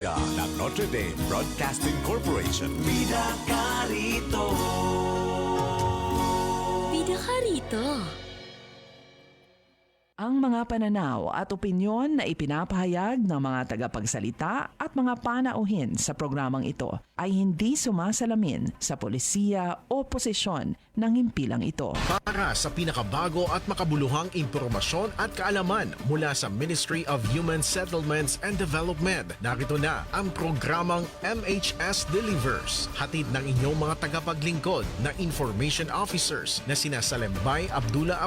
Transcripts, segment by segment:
ng Notre Dame Broadcasting Corporation. Bida ka rito. Bida ka rito. Ang mga pananaw at opinyon na ipinapahayag ng mga tagapagsalita at mga panauhin sa programang ito ay hindi sumasalamin sa polisiya o posisyon ng himpilang ito. Para sa pinakabago at makabuluhang impormasyon at kaalaman mula sa Ministry of Human Settlements and Development, narito na ang programang MHS Delivers. Hatid ng inyong mga tagapaglingkod na information officers na sina Salembay Abdullah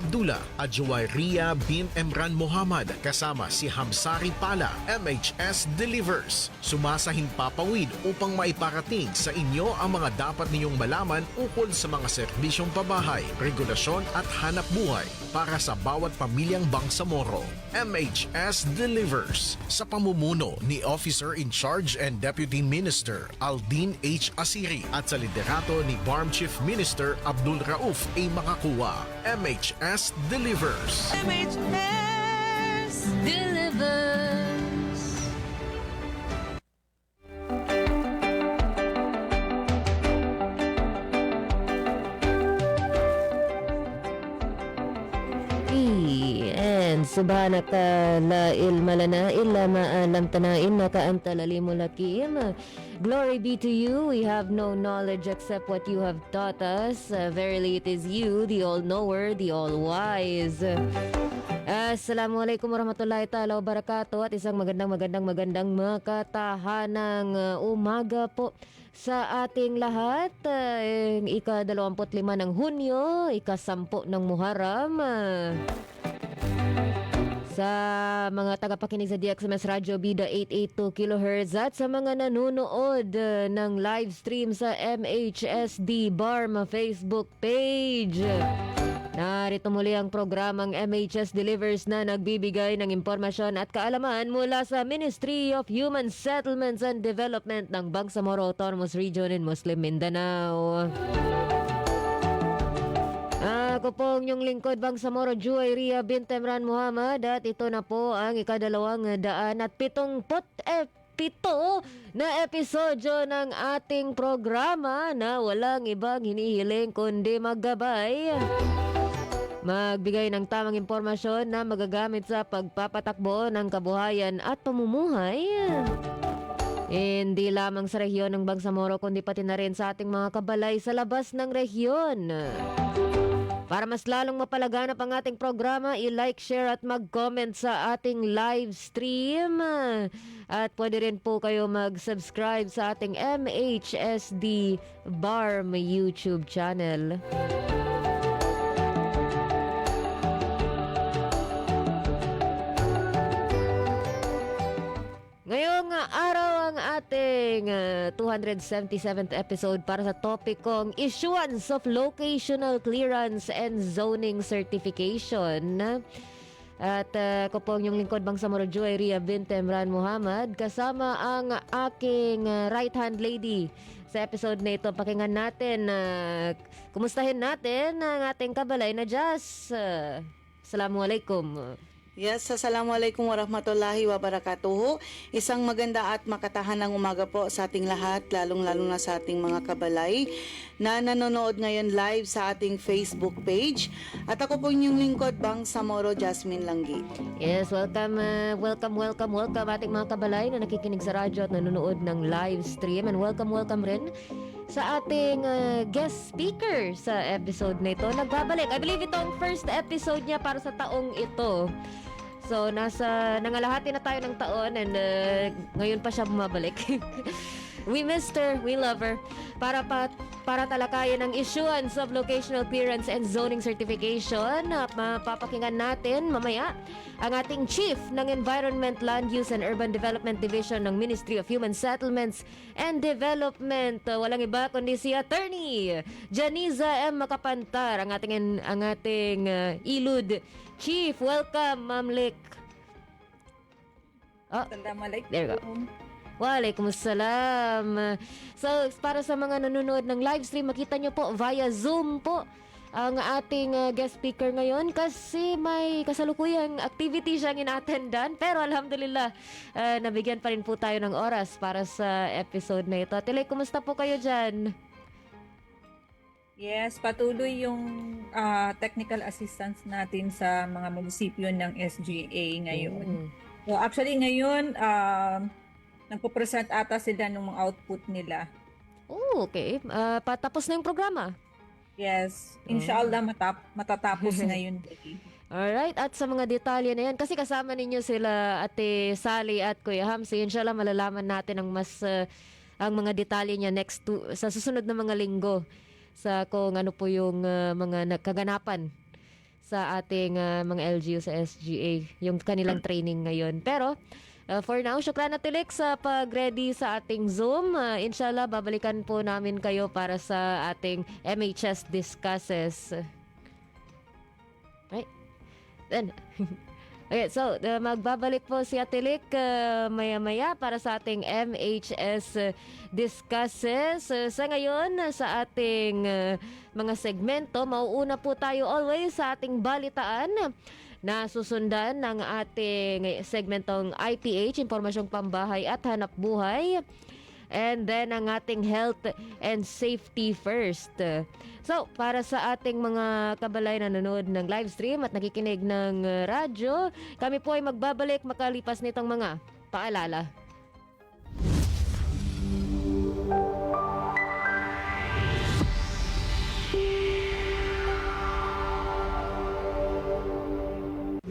at Juwayria bin Emran Muhammad kasama si Hamsari Pala. MHS Delivers, sumasahing papawid upang maiparating sa inyo ang mga dapat ninyong malaman ukol sa mga serbisyong pabahay, regulasyon at hanap buhay para sa bawat pamilyang Bangsamoro. MHS Delivers, sa pamumuno ni Officer in Charge and Deputy Minister Aldin H. Asiri at sa liderato ni Barm Chief Minister Abdul Rauf A. Makakuwa. MHS Delivers. MHS delivers. And subhanaka la ilma lana illa ma 'allamtana innaka antal alimul hakim. Glory be to you. We have no knowledge except what you have taught us. Verily it is you, the all-knower, the all-wise. Assalamualaikum warahmatullahi ta'ala wabarakatuh. At isang magandang makatahanang umaga po sa ating lahat. Ika-25 ng Hunyo, ika-10 ng Muharram. Sa mga tagapakinig sa DXMS Radio Bida 882 kHz at sa mga nanonood ng live stream sa MHSD Barm Facebook page. Narito muli ang programang MHS Delivers na nagbibigay ng impormasyon at kaalaman mula sa Ministry of Human Settlements and Development ng Bangsamoro Autonomous Region in Muslim Mindanao. Ako po ang inyong lingkod, Bangsamoro Juwayria bin Emran Muhammad, at ito na po ang ika-277 na episodyo ng ating programa na walang ibang hinihiling kundi maggabay, magbigay ng tamang impormasyon na magagamit sa pagpapatakbo ng kabuhayan at pamumuhay. Hindi lamang sa rehiyon ng Bangsamoro kundi pati na rin sa ating mga kabalay sa labas ng rehiyon. Para mas lalong mapalaganap ang ating programa, i-like, share at mag-comment sa ating live stream. At pwede rin po kayo mag-subscribe sa ating MHSD Barm YouTube channel. Ngayong araw ang ating 277th episode para sa topic kong Issuance of Locational Clearance and Zoning Certification. At ako po ang inyong lingkod, Bangsamoro Juwayria bin Emran Muhammad, kasama ang aking right-hand lady. Sa episode na ito, pakinggan natin, kumustahin natin ang ating kabalay na Jazz. Assalamualaikum. Yes, assalamualaikum warahmatullahi wabarakatuh. Isang maganda at makatahanang umaga po sa ating lahat, lalong-lalo na sa ating mga kabalay na nanonood ngayon live sa ating Facebook page. At ako po inyong lingkod, Bangsamoro Jasmine Langgi. Yes, welcome ating mga kabalay na nakikinig sa radyo at nanonood ng live stream. And welcome rin sa ating guest speaker sa episode na ito. Nagbabalik. I believe ito ang first episode niya para sa taong ito. So, nangalahati na tayo ng taon and ngayon pa siya bumabalik. We missed her, we love her. Para talakayan ang issuance of locational clearance and zoning certification, mapapakinggan natin mamaya ang ating Chief ng Environment, Land Use and Urban Development Division ng Ministry of Human Settlements and Development. Walang iba kundi si Attorney Janiza M. Makapantar, ang ating ILUD Chief. Welcome, Ma'am Lick. There you go. Waalaikumsalam. So, para sa mga nanonood ng live stream, makita nyo po via Zoom po ang ating guest speaker ngayon kasi may kasalukuyang activity siyang inattendan. Pero alhamdulillah, nabigyan pa rin po tayo ng oras para sa episode na ito. Ate Lay, kumusta po kayo dyan? Yes, patuloy yung technical assistance natin sa mga munisipyo ng SGA ngayon. So actually ngayon, nagpo-present ata sila ng mga output nila. Oh, okay. Patapos na yung programa. Yes, inshallah matatapos ngayon. Alright, at sa mga detalye na yan, kasi kasama ninyo sila Ate Sally at Kuya Hamsi, inshallah malalaman natin ang ang mga detalye niya sa susunod na mga linggo sa kung ano po yung mga nagkaganapan sa ating mga LGU sa SGA, yung kanilang training ngayon. Pero for now, syukran na Tilik sa pag-ready sa ating Zoom. Inshallah, babalikan po namin kayo para sa ating MHS Discusses. Right? Then, okay, so magbabalik po si Atilik maya-maya para sa ating MHS Discusses. Sa ngayon, sa ating mga segmento, mauuna po tayo always sa ating balitaan na susundan ng ating segmentong IPH, Impormasyong Pambahay at Hanap Buhay. And then ang ating health and safety first. So, para sa ating mga kabalay na nanonood ng live stream at nakikinig ng radyo, kami po ay magbabalik makalipas nitong mga paalala.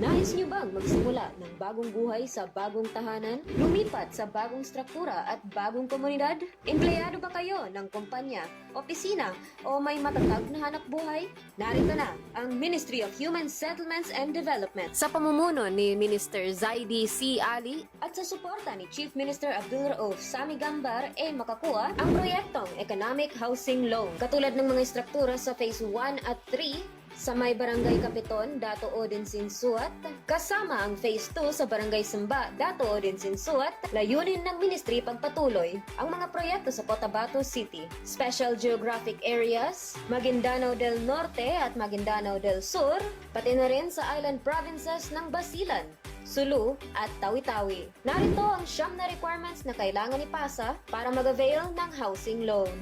Nais niyo bang magsimula ng bagong buhay sa bagong tahanan? Lumipat sa bagong struktura at bagong komunidad? Empleyado ba kayo ng kumpanya, opisina o may matatag na hanap buhay? Narito na ang Ministry of Human Settlements and Development sa pamumuno ni Minister Zaidi C. Ali at sa suporta ni Chief Minister Abdul Rauf Sami Gambar ay makakuha ang proyektong Economic Housing Loan. Katulad ng mga struktura sa Phase 1 at 3 sa may Barangay Kapiton, Dato Odin Sinsuat, kasama ang Phase 2 sa Barangay Samba, Dato Odin Sinsuat, layunin ng Ministry pagpatuloy ang mga proyekto sa Cotabato City, Special Geographic Areas, Maguindanao del Norte at Maguindanao del Sur, pati na rin sa island provinces ng Basilan, Sulu at Tawi-Tawi. Narito ang 9 na requirements na kailangan ipasa para mag-avail ng housing loan.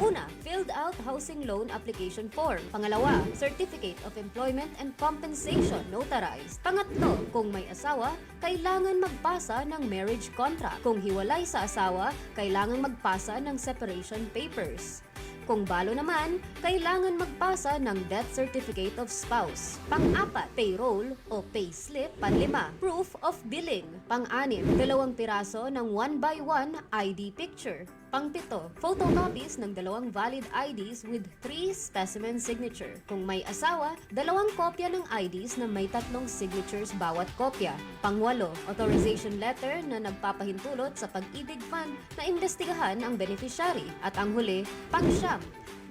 Una, filled out housing loan application form. Pangalawa, Certificate of Employment and Compensation notarized. Pangatlo, kung may asawa, kailangan magpasa ng marriage contract. Kung hiwalay sa asawa, kailangan magpasa ng separation papers. Kung balo naman, kailangan magpasa ng death certificate of spouse. Pang-apat, payroll o payslip. Panlima, proof of billing. Pang-anim, 2 piraso ng 1x1 ID picture. Pang-pito, photocopies ng 2 valid IDs with 3 specimen signature. Kung may asawa, 2 kopya ng IDs na may 3 signatures bawat kopya. Pang-walo, authorization letter na nagpapahintulot sa Pag-ibig Fund na imbestigahan ang beneficiary. At ang huli, pang-siyam,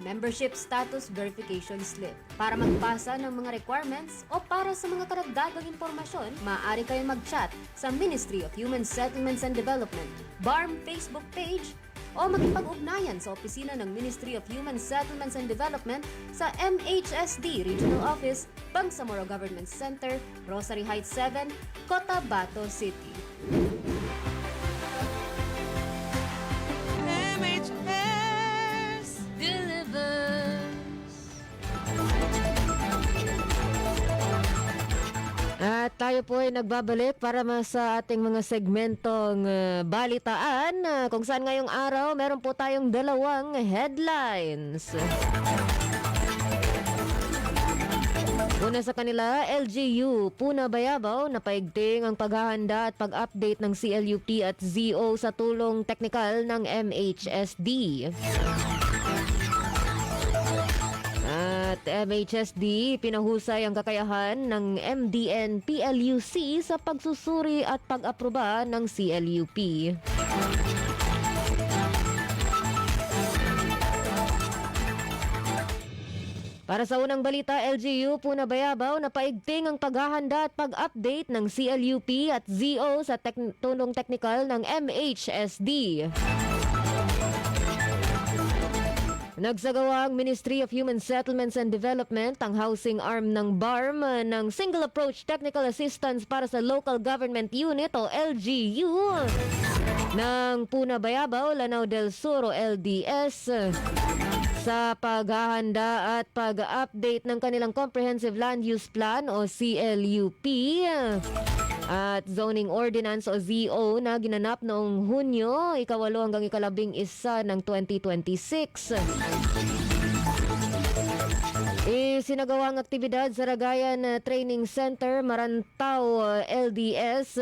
membership status verification slip. Para magpasa ng mga requirements o para sa mga karagdagang impormasyon, maaari kayong mag-chat sa Ministry of Human Settlements and Development, BARM Facebook page, o makipag-ugnayan sa opisina ng Ministry of Human Settlements and Development sa MHSD Regional Office, Bangsamoro Government Center, Rosary Heights 7, Cotabato City. MHS delivers. At tayo po ay nagbabalik para sa ating mga segmentong balitaan kung saan ngayong araw meron po tayong 2 headlines. Una sa kanila, LGU, Puna Bayabaw, napaigting ang paghahanda at pag-update ng CLUP at ZO sa tulong teknikal ng MHSD. At MHSD, pinahusay ang kakayahan ng MDN PLUC sa pagsusuri at pag-aproba ng CLUP. Para sa unang balita, LGU, Puna Bayabaw, napaigting ang paghahanda at pag-update ng CLUP at ZO sa tulong teknikal ng MHSD. Nagsagawa ang Ministry of Human Settlements and Development, ang housing arm ng BARM, ng Single Approach Technical Assistance para sa Local Government Unit o LGU ng Puna Bayabaw, Lanao del Sur o LDS sa paghahanda at pag-update ng kanilang Comprehensive Land Use Plan o CLUP at Zoning Ordinance o ZO na ginanap noong Hunyo, 8 hanggang 11 ng 2026. Isinagawang aktibidad sa Ragayan Training Center, Marantao, LDS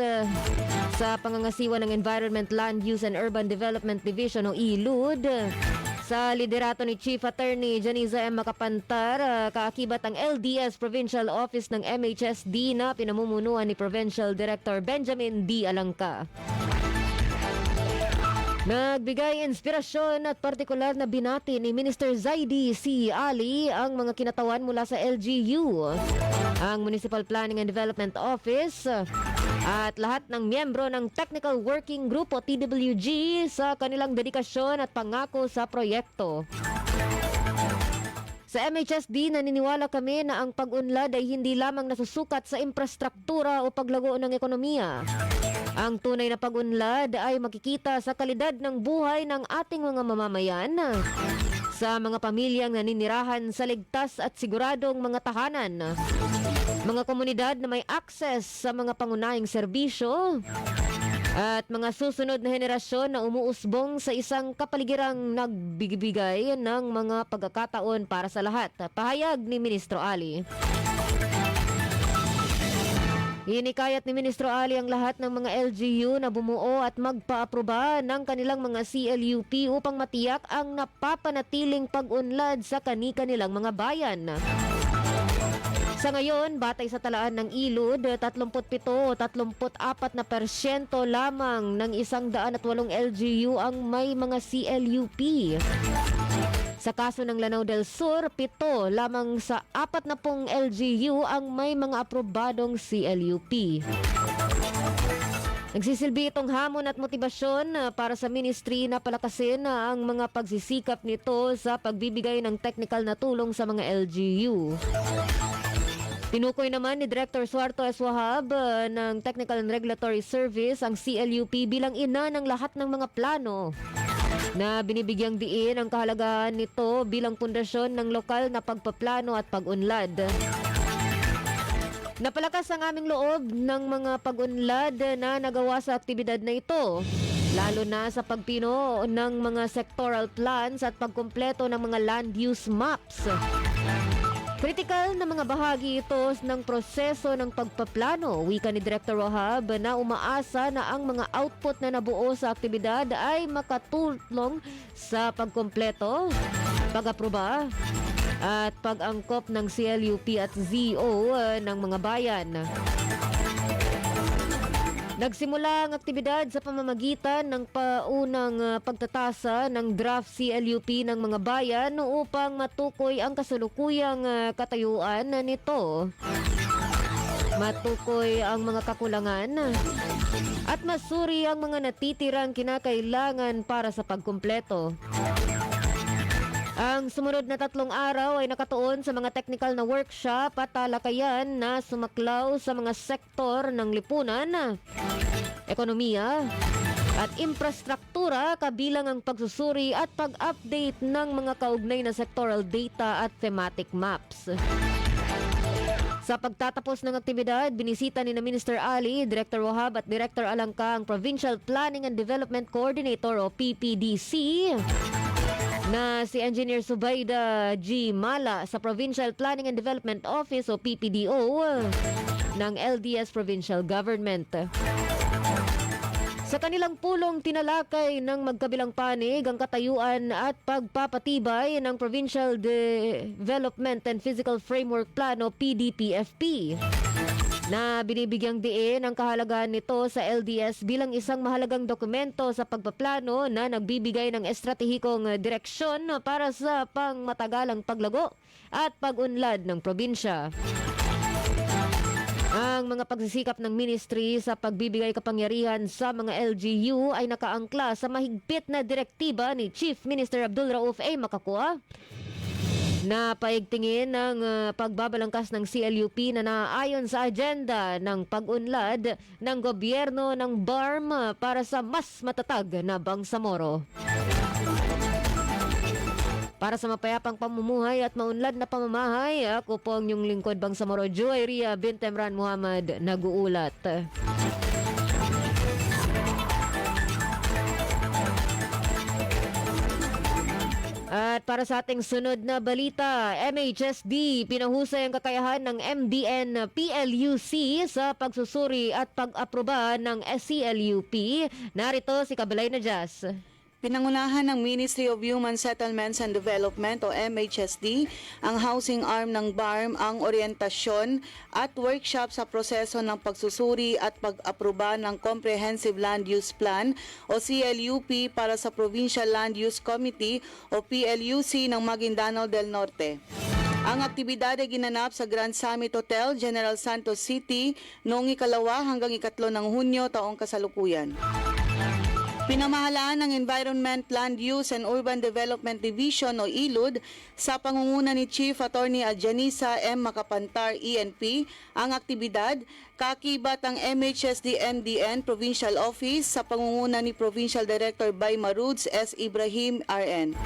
sa pangangasiwa ng Environment, Land Use and Urban Development Division o ILUD. Sa liderato ni Chief Attorney Janiza M. Makapantar, kaakibat ang LDS Provincial Office ng MHSD na pinamumunuan ni Provincial Director Benjamin D. Alangka. Nagbigay inspirasyon at partikular na binati ni Minister Zaidi C. Ali ang mga kinatawan mula sa LGU, ang Municipal Planning and Development Office at lahat ng miyembro ng Technical Working Group o TWG sa kanilang dedikasyon at pangako sa proyekto. Sa MHSD, naniniwala kami na ang pag-unlad ay hindi lamang nasusukat sa infrastruktura o paglago ng ekonomiya. Ang tunay na pag-unlad ay makikita sa kalidad ng buhay ng ating mga mamamayan, sa mga pamilyang naninirahan sa ligtas at siguradong mga tahanan, mga komunidad na may access sa mga pangunahing serbisyo, at mga susunod na henerasyon na umuusbong sa isang kapaligirang nagbibigay ng mga pagkakataon para sa lahat. Pahayag ni Ministro Ali. Hinikayat ni Ministro Ali ang lahat ng mga LGU na bumuo at magpa-aproba ng kanilang mga CLUP upang matiyak ang napapanatiling pag-unlad sa kani-kanilang mga bayan. Sa ngayon, batay sa talaan ng ILUD, 37 o 34% lamang ng 108 LGU ang may mga CLUP. Sa kaso ng Lanao del Sur, 7 lamang sa 40 LGU ang may mga aprobadong CLUP. Nagsisilbi itong hamon at motibasyon para sa ministry na palakasin ang mga pagsisikap nito sa pagbibigay ng technical na tulong sa mga LGU. Tinukoy naman ni Director Suarto S. Wahab ng Technical and Regulatory Service ang CLUP bilang ina ng lahat ng mga plano na binibigyang diin ang kahalagahan nito bilang pundasyon ng lokal na pagpaplano at pag-unlad. Napalakas ang aming loob ng mga pag-unlad na nagawa sa aktibidad na ito, lalo na sa pagpino ng mga sectoral plans at pagkumpleto ng mga land use maps. Kritikal na mga bahagi ito ng proseso ng pagpaplano, wika ni Director Wahab, na umaasa na ang mga output na nabuo sa aktibidad ay makatulong sa pagkumpleto, pag-aproba at pag-angkop ng CLUP at ZO ng mga bayan. Nagsimula ang aktibidad sa pamamagitan ng paunang pagtatasa ng draft CLUP ng mga bayan upang matukoy ang kasalukuyang katayuan nito, matukoy ang mga kakulangan, at masuri ang mga natitirang kinakailangan para sa pagkumpleto. Ang sumunod na 3 araw ay nakatuon sa mga technical na workshop at talakayan na sumaklaw sa mga sektor ng lipunan, ekonomiya at infrastruktura, kabilang ang pagsusuri at pag-update ng mga kaugnay na sectoral data at thematic maps. Sa pagtatapos ng aktibidad, binisita ni Minister Ali, Director Wahab at Director Alangka ang Provincial Planning and Development Coordinator o PPDC na si Engineer Subayda G. Mala sa Provincial Planning and Development Office o PPDO ng LDS Provincial Government. Sa kanilang pulong, tinalakay ng magkabilang panig ang katayuan at pagpapatibay ng Provincial Development and Physical Framework Plan o PDPFP, na binibigyang diin ang kahalagahan nito sa LDS bilang isang mahalagang dokumento sa pagpaplano na nagbibigay ng estratehikong direksyon para sa pangmatagalang paglago at pag-unlad ng probinsya. Ang mga pagsisikap ng ministry sa pagbibigay kapangyarihan sa mga LGU ay nakaangkla sa mahigpit na direktiba ni Chief Minister Abdul Rauf A. Makakua na paigtingin ng pagbabalangkas ng CLUP na naayon sa agenda ng pag-unlad ng gobyerno ng BARM para sa mas matatag na Bangsamoro. Para sa mapayapang pamumuhay at maunlad na pamamahay, ako po ang inyong lingkod Bangsamoro, Joy Ria bint Emran Muhammad, nag-uulat. At para sa ating sunod na balita, MHSD pinahusay ang kakayahan ng MDN PLUC sa pagsusuri at pag-aproba ng SCLUP. Narito si Kabalay na Jazz. Pinangunahan ng Ministry of Human Settlements and Development o MHSD, ang housing arm ng BARM, ang orientasyon at workshop sa proseso ng pagsusuri at pag-aproba ng Comprehensive Land Use Plan o CLUP para sa Provincial Land Use Committee o PLUC ng Maguindanao del Norte. Ang aktibidad ay ginanap sa Grand Summit Hotel, General Santos City noong 2 hanggang 3 ng Hunyo taong kasalukuyan. Pinamahalaan ng Environment, Land Use and Urban Development Division o ILUD sa pangunguna ni Chief Attorney Janisa M. Makapantar, ENP, ang aktibidad. Kakibat ang MHSD MDN Provincial Office sa pangunguna ni Provincial Director Bay Maruds S. Ibrahim, RN.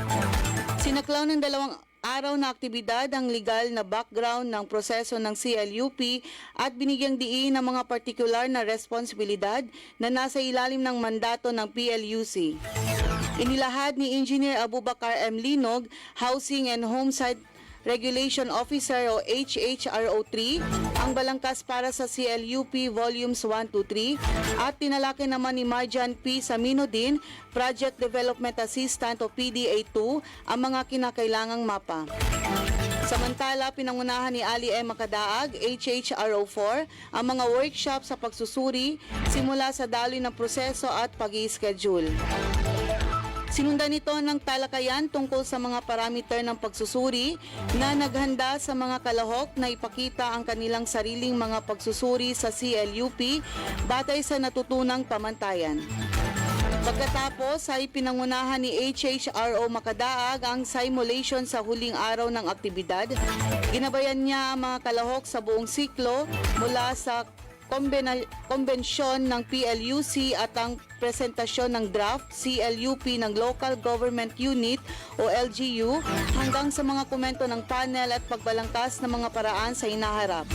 Sinaklaw ng 2 araw na aktibidad ang legal na background ng proseso ng CLUP at binigyang diin ang mga partikular na responsibilidad na nasa ilalim ng mandato ng PLUC. Inilahad ni Engineer Abubakar M. Linog, Housing and Homesite Regulation Officer o HHRO3, ang balangkas para sa CLUP Volumes 1-3 at tinalaki naman ni Marjan P. Saminodin, Project Development Assistant o PDA2, ang mga kinakailangang mapa. Samantala, pinangunahan ni Ali M. Makadaag, HHRO4, ang mga workshop sa pagsusuri simula sa daloy ng proseso at pag-i-schedule. Sinundan nito ng talakayan tungkol sa mga parameter ng pagsusuri na naghanda sa mga kalahok na ipakita ang kanilang sariling mga pagsusuri sa CLUP batay sa natutunang pamantayan. Pagkatapos ay pinangunahan ni HHRO Makadaag ang simulation sa huling araw ng aktibidad. Ginabayan niya ang mga kalahok sa buong siklo mula sa konbensyon ng PLUC at ang presentasyon ng draft CLUP ng Local Government Unit o LGU hanggang sa mga komento ng panel at pagbalangkas ng mga paraan sa hinaharap.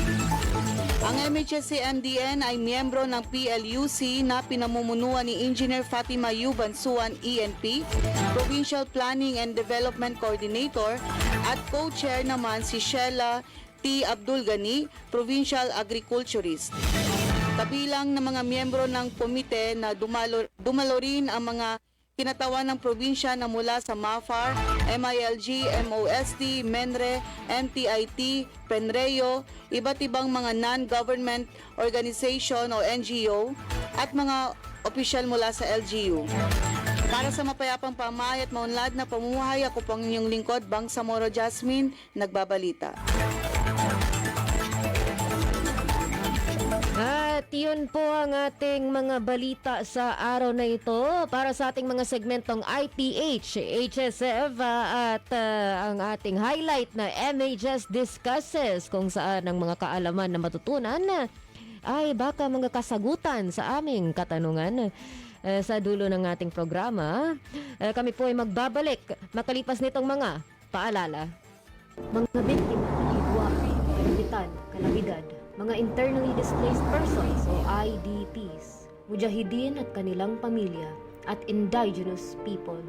Ang MHSC-MDN ay miyembro ng PLUC na pinamumunuan ni Engineer Fatima U. Bansuan, ENP, Provincial Planning and Development Coordinator, at co-chair naman si Sheila T. Abdul Gani, Provincial Agriculturist. Kabilang ng mga miyembro ng komite na dumalo rin ang mga kinatawan ng probinsya na mula sa MAFAR, MILG, MOST, MENRE, MTIT, PENREO, iba't ibang mga non-government organization o NGO at mga opisyal mula sa LGU. Para sa mapayapang pamahay at maunlad na pamumuhay, ako pong inyong lingkod, Bangsamoro Jasmine, nagbabalita. At yun po ang ating mga balita sa araw na ito para sa ating mga segmentong IPH, HSF at ang ating highlight na MHS Discusses kung saan ang mga kaalaman na matutunan ay baka mga kasagutan sa aming katanungan. Sa dulo ng ating programa, kami po ay magbabalik makalipas nitong mga paalala. Mga biktima ng hidwaan, kalabitan, kalamidad, mga internally displaced persons o IDPs, mujahideen at kanilang pamilya, at indigenous people.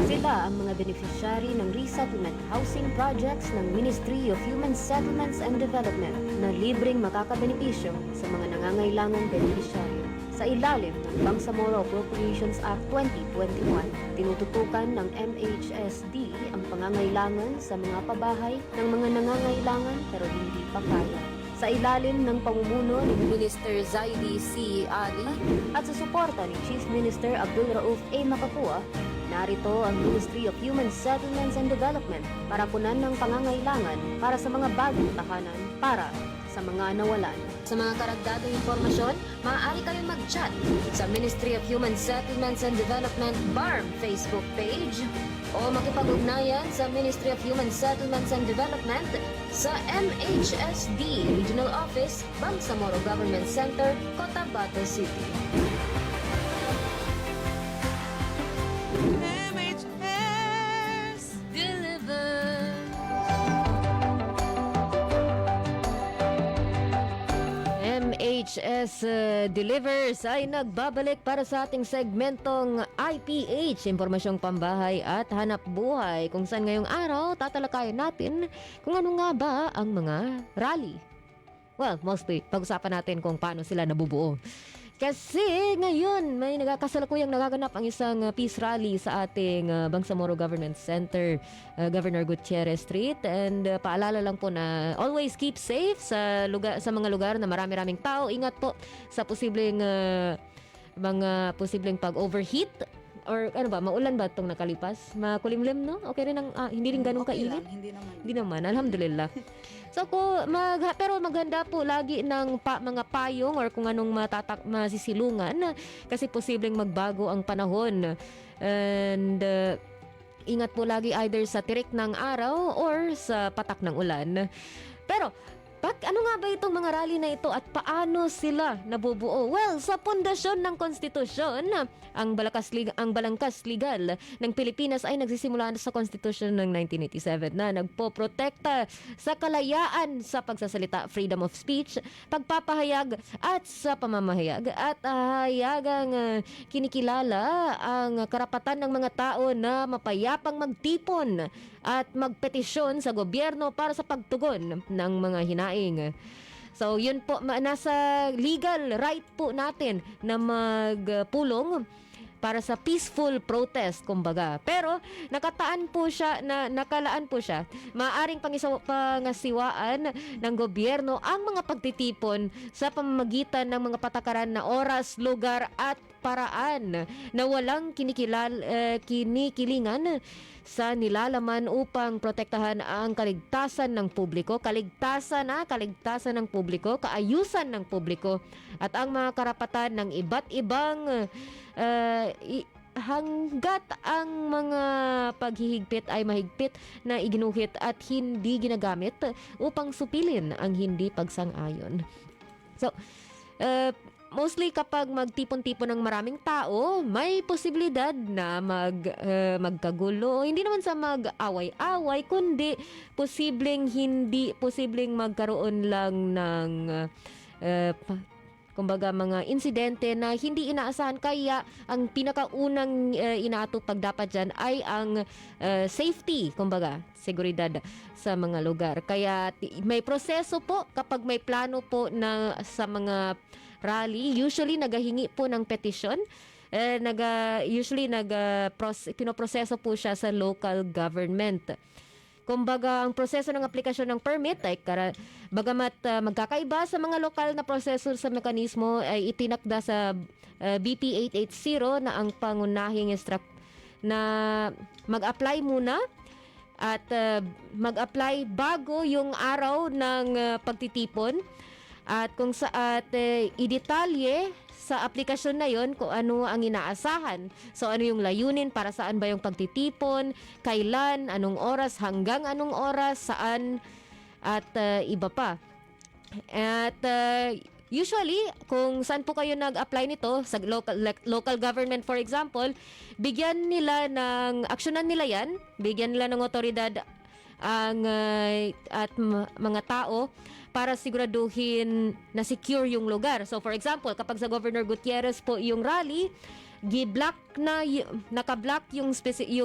Sila ang mga beneficiary ng resettlement housing projects ng Ministry of Human Settlements and Development na libreng makakabenepisyo sa mga nangangailangang beneficiaryo. Sa ilalim ng Bangsamoro Appropriations Act 2021, tinututukan ng MHSD ang pangangailangan sa mga pabahay ng mga nangangailangan pero hindi pa kaya. Sa ilalim ng pamumuno ni Minister Zaidi C. Ali at sa suporta ni Chief Minister Abdul Rauf A. Makakua, narito ang Ministry of Human Settlements and Development para punan ng pangangailangan para sa mga bagong tahanan para sa mga nawalan. Sa mga karagdagang impormasyon, maaari kayong mag-chat sa Ministry of Human Settlements and Development BARM Facebook page o makipag-ugnayan sa Ministry of Human Settlements and Development sa MHSD Regional Office, Bangsamoro Government Center, Cotabato City. MHS delivers. MHS Delivers ay nagbabalik para sa ating segmentong IPH, Impormasyong Pambahay at Hanap Buhay, kung saan ngayong araw tatalakayin natin kung ano nga ba ang mga rally. Well, mostly, pag-usapan natin kung paano sila nabubuo. Kasi ngayon may kasalukuyang nagaganap ang isang peace rally sa ating Bangsamoro Government Center, Governor Gutierrez Street, and paalala lang po na always keep safe sa mga lugar na marami-raming tao. Ingat po sa posibleng mga posibleng pag-overheat or ano ba, maulan ba itong nakalipas? Makulimlim, no? Okay rin ang hindi rin ganun Okay kainit. lang, hindi naman. Hindi naman, alhamdulillah. So pero maganda po lagi ng mga payong or kung anong masisilungan kasi posibleng magbago ang panahon. And ingat po lagi either sa tirik ng araw or sa patak ng ulan. Pero ano nga ba itong mga rally na ito at paano sila nabubuo? Well, sa pundasyon ng konstitusyon, ang balangkas legal ng Pilipinas ay nagsisimula sa konstitusyon ng 1987 na nagpoprotekta sa kalayaan sa pagsasalita, freedom of speech, pagpapahayag at sa pamamahayag at hayagang kinikilala ang karapatan ng mga tao na mapayapang magtipon at magpetisyon sa gobyerno para sa pagtugon ng mga hinaing. So yun po, nasa legal right po natin na magpulong para sa peaceful protest, kumbaga. Pero nakalaan po siya, nakalaan po siya, maaaring pangasiwaan ng gobyerno ang mga pagtitipon sa pamamagitan ng mga patakaran na oras, lugar at paraan na walang kinikilingan sa nilalaman upang protektahan ang kaligtasan ng publiko, kaligtasan ng publiko, kaayusan ng publiko at ang mga karapatan ng iba't ibang hanggat ang mga paghihigpit ay mahigpit na iginuhit at hindi ginagamit upang supilin ang hindi pagsang-ayon. So, mostly kapag magtipon-tipon ng maraming tao, may posibilidad na magkagulo. Hindi naman sa mag-away-away, kundi posibleng magkaroon lang ng kumbaga mga insidente na hindi inaasahan. Kaya ang pinakaunang inaatupag dapat dyan ay ang safety, kumbaga seguridad sa mga lugar. Kaya may proseso po kapag may plano po na sa mga rally, usually nagahingi po ng petisyon. Pinoproseso po siya sa local government. Kumbaga, ang proseso ng aplikasyon ng permit ay bagamat magkakaiba sa mga lokal na proseso sa mekanismo ay itinakda sa BP 880 na ang pangunahing na mag-apply muna at mag-apply bago yung araw ng pagtitipon at idetalye sa aplikasyon na yon kung ano ang inaasahan. So ano yung layunin, para saan ba yung pagtitipon, kailan, anong oras, hanggang anong oras, saan, at iba pa. At usually, kung saan po kayo nag-apply nito, sa local government for example, bigyan nila ng, aksyonan nila yan, bigyan nila ng otoridad at mga tao para siguraduhin na secure yung lugar. So for example, kapag sa Governor Gutierrez po yung rally, naka-block yung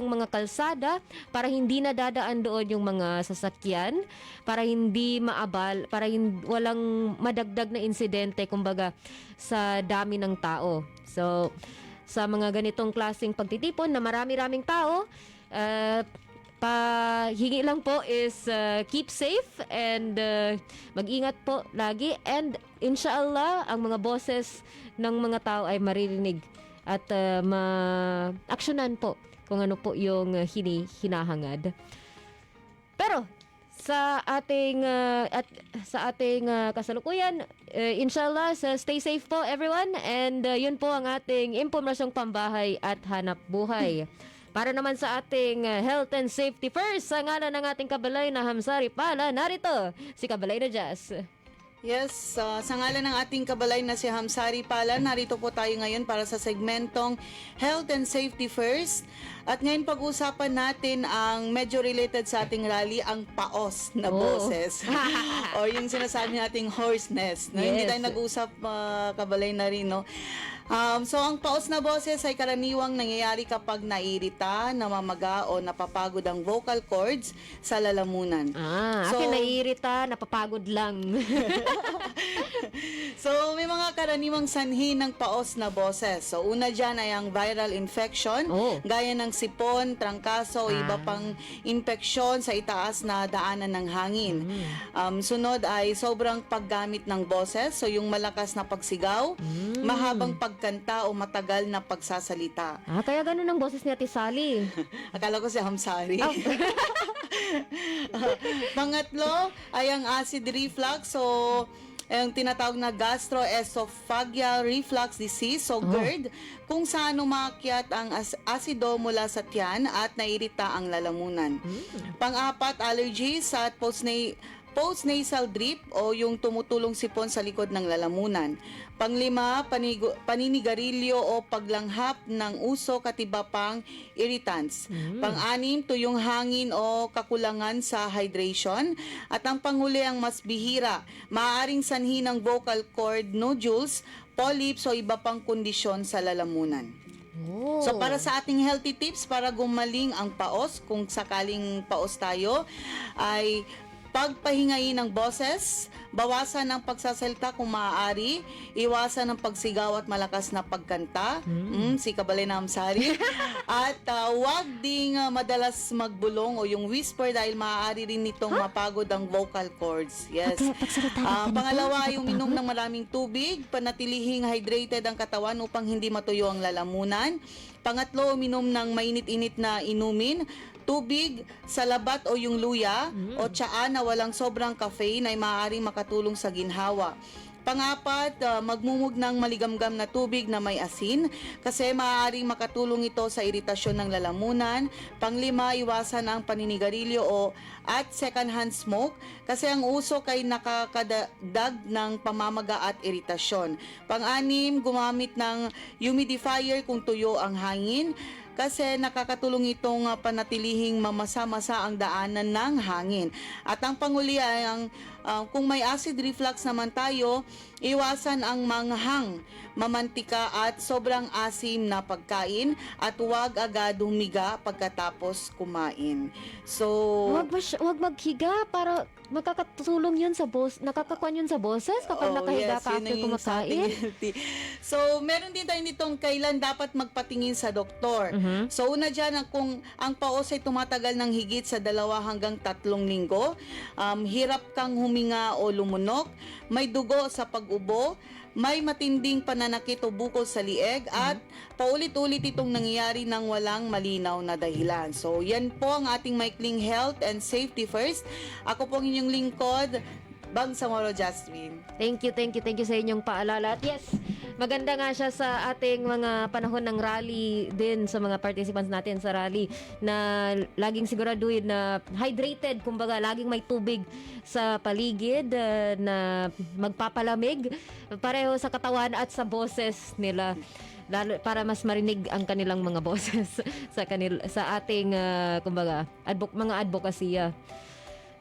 mga kalsada para hindi nadadaan doon yung mga sasakyan, para hindi maabal, para walang madagdag na insidente kumbaga sa dami ng tao. So sa mga ganitong klaseng pagtitipon na marami-raming tao, hingi lang po is keep safe and mag-ingat po lagi, and inshallah ang mga boses ng mga tao ay maririnig at ma-aksyonan po kung ano po yung hinahangad. Pero sa ating kasalukuyan. Inshallah, stay safe po everyone, and yun po ang ating impormasyong pambahay at hanap buhay. Para naman sa ating health and safety first, sa ngalan ng ating kabalay na Hamsari Pala, narito si Kabalay na Jazz. Yes, sa ngalan ng ating kabalay na si Hamsari Pala, narito po tayo ngayon para sa segmentong Health and Safety First. At ngayon pag-usapan natin ang medyo related sa ating rally, ang paos na boses. O yung sinasabi nating hoarseness. No? Hindi Yes. tayo nag-usap, kabalay na rin, no? So ang paos na boses ay karaniwang nangyayari kapag naiirita, namamaga o napapagod ang vocal cords sa lalamunan. Akin naiirita, napapagod lang. So, may mga karaniwang sanhi ng paos na boses. So, una dyan ay ang viral infection, gaya ng sipon, trangkaso, o iba pang infeksyon sa itaas na daanan ng hangin. Sunod ay sobrang paggamit ng boses, so yung malakas na pagsigaw, mahabang pagkanta o matagal na pagsasalita. Kaya ganun ang boses ni Ate Sally. Akala ko si Hamsari. Pangatlo ay ang acid reflux, so ang tinatawag na gastroesophageal reflux disease, so GERD, kung saan umakyat ang asido mula sa tiyan at nairita ang lalamunan. Pang-apat, allergies at postnasal drip o yung tumutulong sipon sa likod ng lalamunan. Panglima, paninigarilyo o paglanghap ng usok at iba pang irritants. Pang-anim, tuyong hangin o kakulangan sa hydration. At ang panghuli, ang mas bihira, maaaring sanhi ng vocal cord nodules, polyps o iba pang kondisyon sa lalamunan. So para sa ating healthy tips para gumaling ang paos, kung sakaling paos tayo, ay pagpahingain ng boses, bawasan ang pagsasalita kung maaari, iwasan ang pagsigaw at malakas na pagkanta, si Kabalay na Hamsari, at wag ding madalas magbulong o yung whisper dahil maaari rin nitong mapagod ang vocal cords. Yes. Pangalawa, yung minom ng maraming tubig, panatilihing hydrated ang katawan upang hindi matuyo ang lalamunan. Pangatlo, uminom ng mainit-init na inumin, tubig sa labat o yung luya o tsaa na walang sobrang caffeine ay maaaring makatulong sa ginhawa. Pangapat, magmumug ng maligamgam na tubig na may asin kasi maaaring makatulong ito sa iritasyon ng lalamunan. Panglima, iwasan ang paninigarilyo at second-hand smoke kasi ang usok ay nakakadag ng pamamaga at iritasyon. Pang-anim, gumamit ng humidifier kung tuyo ang hangin kasi nakakatulong itong panatilihing mamasa-masa ang daanan ng hangin. At ang panguli ay kung may acid reflux naman tayo, iwasan ang manghang, mamantika at sobrang asim na pagkain at huwag agad humiga pagkatapos kumain. So, Wag maghiga para makakatulong yun sa nakakakuan yun sa boses kapag nakahiga ka after kumakain. So, meron din tayo nitong kailan dapat magpatingin sa doktor. So, una dyan, kung ang paos ay tumatagal ng higit sa 2 hanggang 3 linggo, hirap kang huminga o lumunok, may dugo sa pag-ubo, may matinding pananakit o bukol sa lieg at paulit-ulit itong nangyayari ng walang malinaw na dahilan. So, yan po ang ating maikling health and safety first. Ako po ang inyong lingkod, Bangsamoro Jasmine. Thank you sa inyong paalala. At yes, maganda nga siya sa ating mga panahon ng rally din sa mga participants natin sa rally na laging siguraduhin na hydrated, kumbaga laging may tubig sa paligid na magpapalamig pareho sa katawan at sa boses nila, lalo para mas marinig ang kanilang mga boses sa ating kumbaga mga advokasya.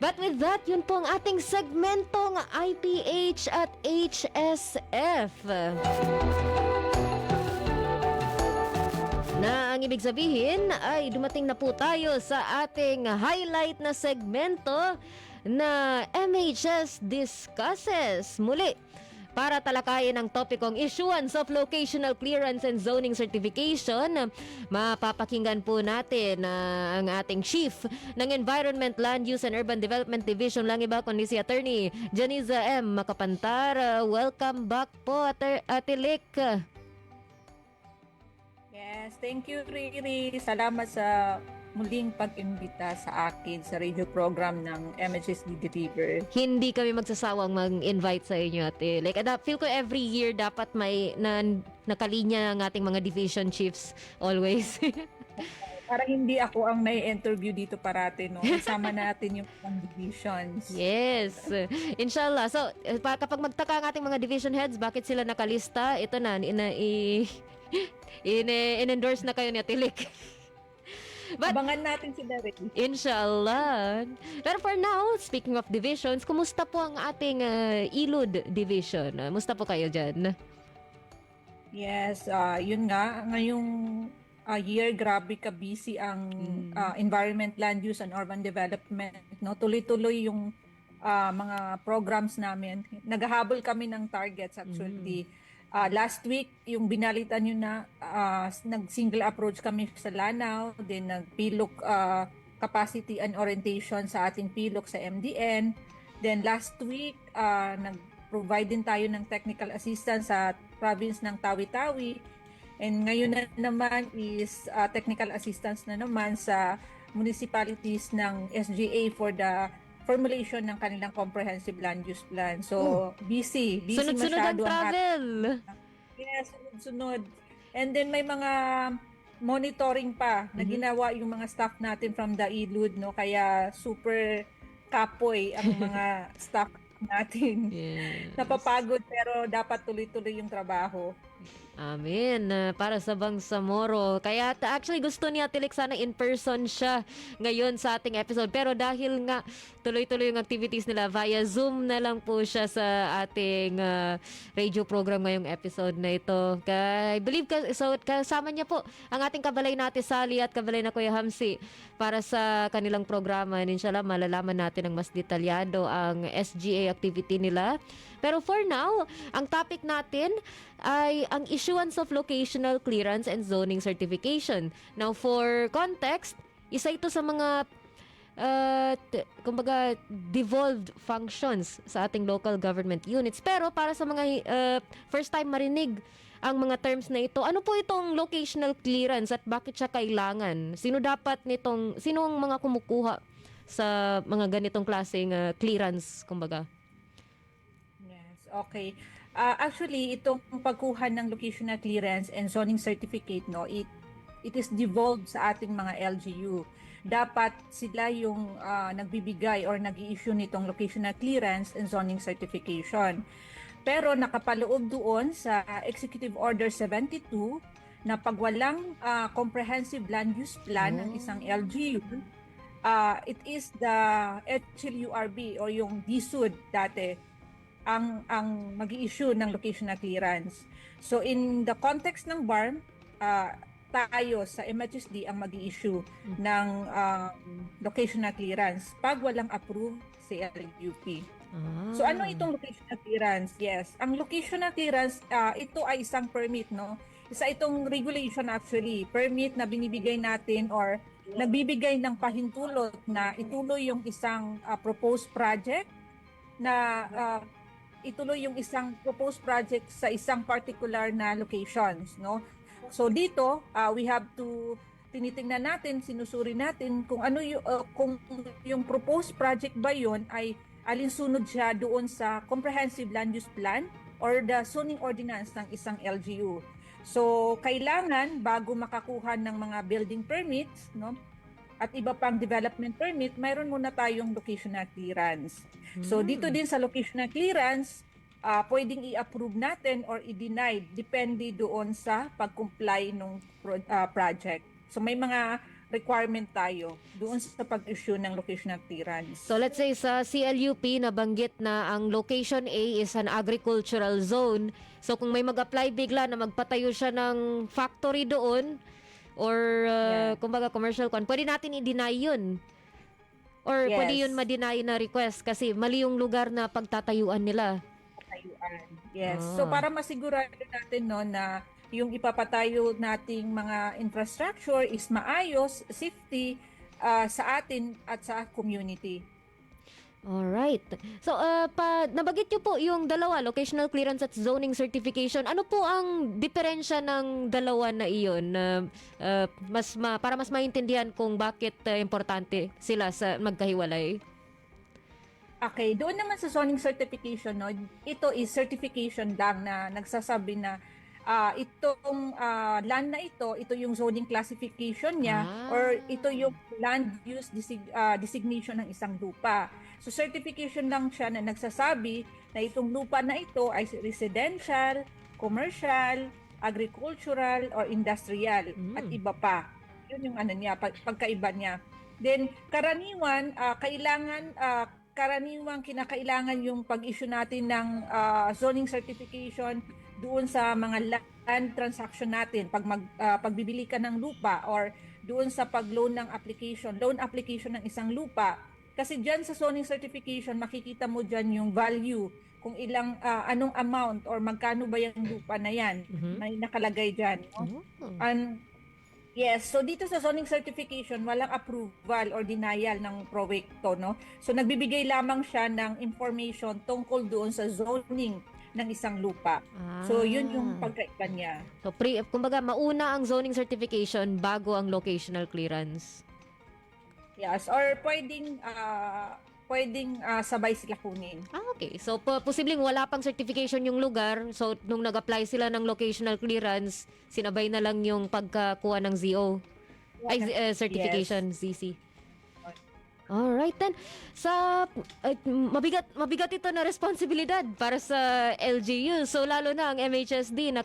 But with that, yun po ang ating segmentong IPH at HSF. Na ang ibig sabihin ay dumating na po tayo sa ating highlight na segmento na MHS Discusses. Muli, para talakayin ang topikong issuance of locational clearance and zoning certification, mapapakinggan po natin ang ating Chief ng Environment, Land Use and Urban Development Division, lang iba kundi si Attorney Janiza M. Makapantar. Welcome back po, Ate Lick. Yes, thank you, Riri. Salamat sa muling pag-imbita sa akin sa radio program ng MHSD Deliver. Hindi kami magsasawang mag-invite sa inyo, ate. Like, feel ko every year dapat may nakalinya ang ating mga division chiefs always. Para hindi ako ang nai-interview dito parati, no? Kasama natin yung mga divisions. Yes. Inshallah. So, kapag magtaka ang ating mga division heads, bakit sila nakalista? Ito na, in-endorse na kayo ni Ate Lick. But, Abangan natin si Derek. inshallah. Pero for now, speaking of divisions, kumusta po ang ating Ilud division? Kumusta po kayo dyan? Yes, yun nga. Ngayong year, grabe ka busy ang environment, land use, and urban development. No? Tuloy-tuloy yung mga programs namin. Naghahabol kami ng targets actually. Last week, yung binalitan nyo na, nag-single approach kami sa Lanao, then nag-PILOC capacity and orientation sa ating PILOC sa MDN. Then last week, nag-provide din tayo ng technical assistance sa province ng Tawi-Tawi. And ngayon na naman is technical assistance na naman sa municipalities ng SGA for the formulation ng kanilang comprehensive land use plan. So, busy Sunod-sunod ang masyado travel. Yes, sunod-sunod. And then may mga monitoring pa na ginawa yung mga staff natin from the ILUD, no? Kaya super kapoy ang mga staff natin. Yes. Napapagod pero dapat tuloy-tuloy yung trabaho. Amen. Para sa Bangsamoro. Kaya actually gusto ni Ate Lick sana in person siya ngayon sa ating episode. Pero dahil nga tuloy-tuloy yung activities nila, via Zoom na lang po siya sa ating radio program ngayong episode na ito. I believe kasama niya po ang ating kabalay na Ate Sally at kabalay na Kuya Hamsi para sa kanilang programa. And inshallah, malalaman natin ng mas detalyado ang SGA activity nila. Pero for now, ang topic natin ay ang issuance of locational clearance and zoning certification. Now, for context, isa ito sa mga kumbaga devolved functions sa ating local government units. Pero para sa mga first time marinig ang mga terms na ito, ano po itong locational clearance at bakit siya kailangan? Sino ang mga kumukuha sa mga ganitong klaseng clearance, kumbaga? Okay. Actually, itong pagkuha ng locational clearance and zoning certificate, no, it is devolved sa ating mga LGU. Dapat sila yung nagbibigay or nag-i-issue nitong locational clearance and zoning certification. Pero nakapaloob doon sa Executive Order 72 na pag walang comprehensive land use plan ng isang LGU, it is the HLURB or yung DSUD dati ang mag-i-issue ng locational clearance. So in the context ng BARM, tayo sa MHSD ang mag-i-issue ng locational clearance pag walang approve si LUP. So ano itong locational clearance? Yes, ang locational clearance, ito ay isang permit, no? Isa itong regulation actually, permit na binibigay natin or nagbibigay ng pahintulot na ituloy yung isang proposed project na ituloy yung isang proposed project sa isang particular na locations, no? So dito, we have to tinitingnan natin, sinusuri natin kung ano kung yung proposed project ba yon ay alinsunod siya doon sa comprehensive land use plan or the zoning ordinance ng isang LGU. So kailangan bago makakuha ng mga building permits, no? At iba pang development permit, mayroon muna tayong locational clearance. So dito din sa locational clearance, pwedeng i-approve natin or i-deny depende doon sa pag-comply ng project. So may mga requirement tayo doon sa pag-issue ng locational clearance. So let's say sa CLUP nabanggit na ang location A is an agricultural zone. So kung may mag-apply bigla na magpatayo siya ng factory doon or kumbaga commercial pwede natin i-deny yun. Or Yes. pwede yun ma-deny na request kasi mali yung lugar na pagtatayuan nila. Yes. So para masigurado natin no na yung ipapatayo nating mga infrastructure is maayos, safety sa atin at sa community. Alright. So, nabanggit niyo po yung dalawa, locational clearance at zoning certification. Ano po ang diferensya ng dalawa na iyon? Para mas maintindihan kung bakit importante sila sa magkahiwalay. Okay, doon naman sa zoning certification, no, ito is certification lang na nagsasabi na itong land na ito yung zoning classification niya or ito yung land use designation ng isang lupa. So certification lang siya na nagsasabi na itong lupa na ito ay residential, commercial, agricultural, or industrial at iba pa. Yun yung niya, pagkaiba niya. Then karaniwan karaniwang kinakailangan yung pag-issue natin ng zoning certification doon sa mga land transaction natin pagbibili ka ng lupa or doon sa loan application ng isang lupa. Kasi diyan sa zoning certification makikita mo diyan yung value kung anong amount or magkano ba yung lupa na yan. May nakalagay diyan, no? And yes, so dito sa zoning certification, walang approval or denial ng proyekto, no? So nagbibigay lamang siya ng information tungkol doon sa zoning ng isang lupa. So yun yung pagkaiba niya. So kumbaga mauna ang zoning certification bago ang locational clearance. Yes, or pwedeng sabay sila kunin. Okay. So posibleng wala pang certification yung lugar. So nung nag-apply sila ng locational clearance, sinabay na lang yung pagkakuha ng ZO. Certification, ZC. Alright then. Mabigat ito na responsibilidad para sa LGU. So lalo na ang MHSD na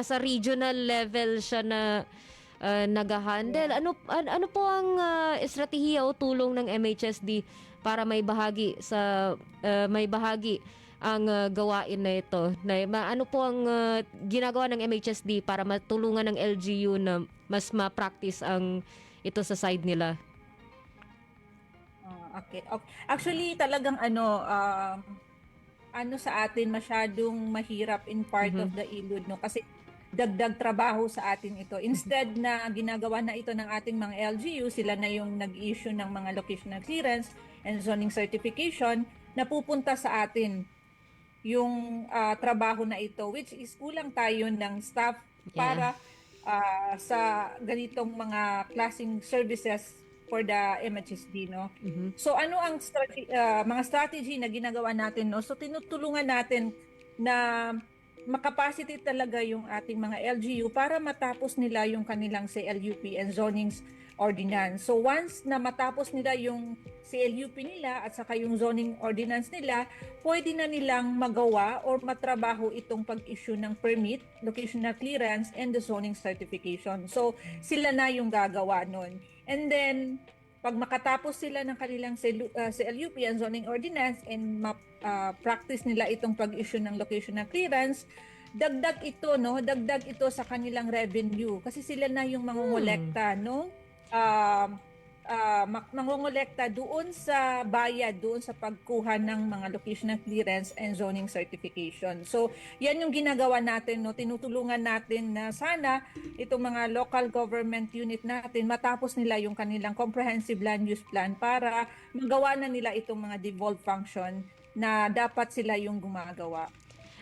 sa regional level siya na nag-handle. Ano po ang estratehiya o tulong ng MHSD para may bahagi ang gawain na ito? Ano po ang ginagawa ng MHSD para matulungan ng LGU na mas ma-practice ito sa side nila? Okay. Actually, talagang sa atin masyadong mahirap in part of the ILUD, no? Kasi dagdag trabaho sa atin ito. Instead na ginagawa na ito ng ating mga LGU, sila na yung nag-issue ng mga locational clearance and zoning certification, napupunta sa atin yung trabaho na ito, which is kulang tayo ng staff para sa ganitong mga klaseng services for the MHSD, no? So ano ang mga strategy na ginagawa natin, no? So tinutulungan natin na makapacity talaga yung ating mga LGU para matapos nila yung kanilang CLUP and zonings ordinance. So once na matapos nila yung CLUP nila at saka yung zoning ordinance nila, pwede na nilang magawa or matrabaho itong pag-issue ng permit, locational clearance, and the zoning certification. So sila na yung gagawa nun. And then, pag makatapos sila ng kanilang CLUP and zoning ordinance and practice nila itong pag-issue ng locational clearance, dagdag ito sa kanilang revenue kasi sila na yung mangongolekta, no? Mangongolekta doon sa bayad, doon sa pagkuha ng mga locational clearance and zoning certification. So, yan yung ginagawa natin, no? Tinutulungan natin na sana itong mga local government unit natin matapos nila yung kanilang comprehensive land use plan para magawa na nila itong mga devolved function na dapat sila yung gumagawa.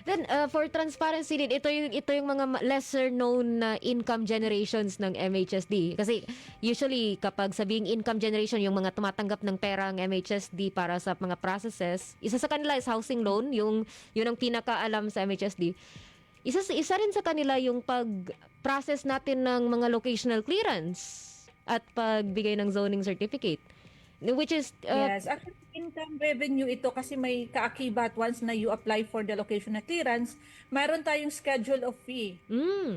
Then, for transparency din, ito yung mga lesser known na income generations ng MHSD. Kasi usually, kapag sabing income generation, yung mga tumatanggap ng pera ang MHSD para sa mga processes, isa sa kanila is housing loan, yun ang pinakaalam sa MHSD. Isa rin sa kanila yung pag-process natin ng mga locational clearance at pagbigay ng zoning certificate. Which is... yes, actually, income revenue ito kasi may kaakibat once na you apply for the locational clearance, mayroon tayong schedule of fee